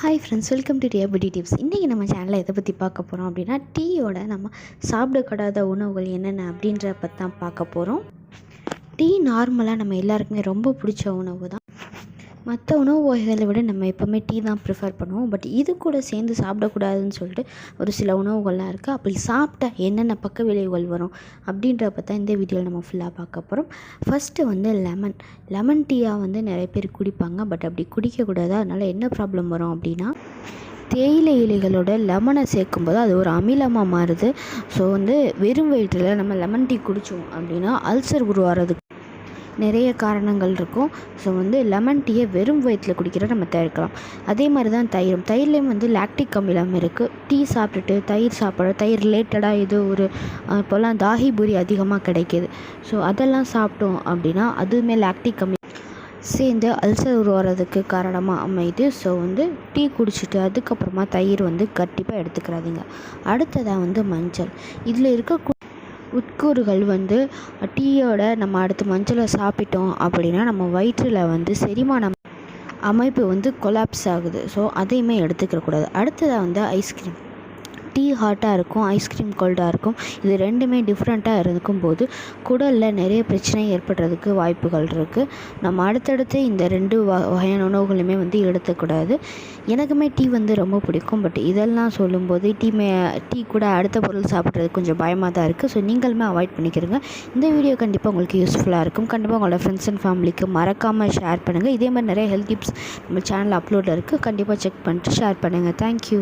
Hi friends, welcome to Riya beauty tips. இன்றைக்கி நம்ம சேனலில் எதை பற்றி பார்க்க போகிறோம் அப்படின்னா, டீயோட நம்ம சாப்பிடக்கூடாத உணவுகள் என்னென்ன அப்படின்ற பற்றி தான் பார்க்க போகிறோம். டீ நார்மலாக நம்ம எல்லாருக்குமே ரொம்ப பிடிச்ச உணவு தான். மற்ற உணவு வகைகளை விட நம்ம எப்போவுமே டீ தான் ப்ரிஃபர் பண்ணுவோம். பட் இது கூட சேர்ந்து சாப்பிடக்கூடாதுன்னு சொல்லிட்டு ஒரு சில உணவுகள்லாம் இருக்குது. அப்படி சாப்பிட்டா என்னென்ன பக்க விளைவுகள் வரும் அப்படின்றப்ப தான் இந்த வீடியோவில் நம்ம ஃபுல்லாக பார்க்க போகிறோம். ஃபஸ்ட்டு வந்து லெமன் டீயாக வந்து நிறைய பேர் குடிப்பாங்க. பட் அப்படி குடிக்கக்கூடாது. அதனால் என்ன ப்ராப்ளம் வரும் அப்படின்னா, தேயிலை இலைகளோட லெமனை சேர்க்கும்போது அது ஒரு அமிலமாக மாறுது. ஸோ வந்து வெறும் வயிற்றில் நம்ம லெமன் டீ குடித்தோம் அப்படின்னா அல்சர் உருவாகிறதுக்கு நிறைய காரணங்கள் இருக்கும். ஸோ வந்து லெமன் டீயை வெறும் வயிற்றில் குடிக்கிறத நம்ம தவிர்க்கலாம். அதே மாதிரி தான் தயிர்லேயும் வந்து லாக்டிக் அமிலம் இருக்குது. டீ சாப்பிட்டுட்டு தயிர் ரிலேட்டடாக ஏதோ ஒரு இப்போல்லாம் தாஹி பூரி அதிகமாக கிடைக்கிது. ஸோ அதெல்லாம் சாப்பிட்டோம் அப்படின்னா அதுவுமே லாக்டிக் அமிலம் சேர்ந்து அல்சர் உருவாகிறதுக்கு காரணமாக அமையுது. ஸோ வந்து டீ குடிச்சிட்டு அதுக்கப்புறமா தயிர் வந்து கண்டிப்பாக எடுத்துக்கிறாதீங்க. அடுத்ததாக வந்து மஞ்சள். இதில் இருக்க உட்கூறுகள் வந்து டீயோட நம்ம அடுத்து மஞ்சளை சாப்பிட்டோம் அப்படின்னா நம்ம வயிற்றில் வந்து செரிமான அமைப்பு வந்து கொலாப்ஸ் ஆகுது. ஸோ அதையுமே எடுத்துக்கக்கூடாது. அடுத்ததாக வந்து ஐஸ்கிரீம். டீ ஹாட்டாக இருக்கும், ஐஸ்கிரீம் கோல்டாக இருக்கும். இது ரெண்டுமே டிஃப்ரெண்ட்டாக இருக்கும்போது குடலில் நிறைய பிரச்சனை ஏற்படுறதுக்கு வாய்ப்புகள் இருக்குது. நம்ம அடுத்தடுத்து இந்த ரெண்டு வகையான உணவுகளுமே வந்து எடுத்துக்கூடாது. எனக்குமே டீ வந்து ரொம்ப பிடிக்கும். பட் இதெல்லாம் சொல்லும்போது டீ கூட அடுத்த பொருள் சாப்பிட்றது கொஞ்சம் பயமாக தான் இருக்குது. ஸோ நீங்களுமே அவாய்ட் பண்ணிக்கிறங்க. இந்த வீடியோ கண்டிப்பாக உங்களுக்கு யூஸ்ஃபுல்லாக இருக்கும். கண்டிப்பாக உங்களோட ஃப்ரெண்ட்ஸ் அண்ட் ஃபேமிலிக்கு மறக்காமல் ஷேர் பண்ணுங்கள். இதே மாதிரி நிறைய ஹெல்த் டிப்ஸ் நம்ம சேனலில் அப்லோடில் இருக்குது. கண்டிப்பாக செக் பண்ணிட்டு ஷேர் பண்ணுங்கள். தேங்க்யூ.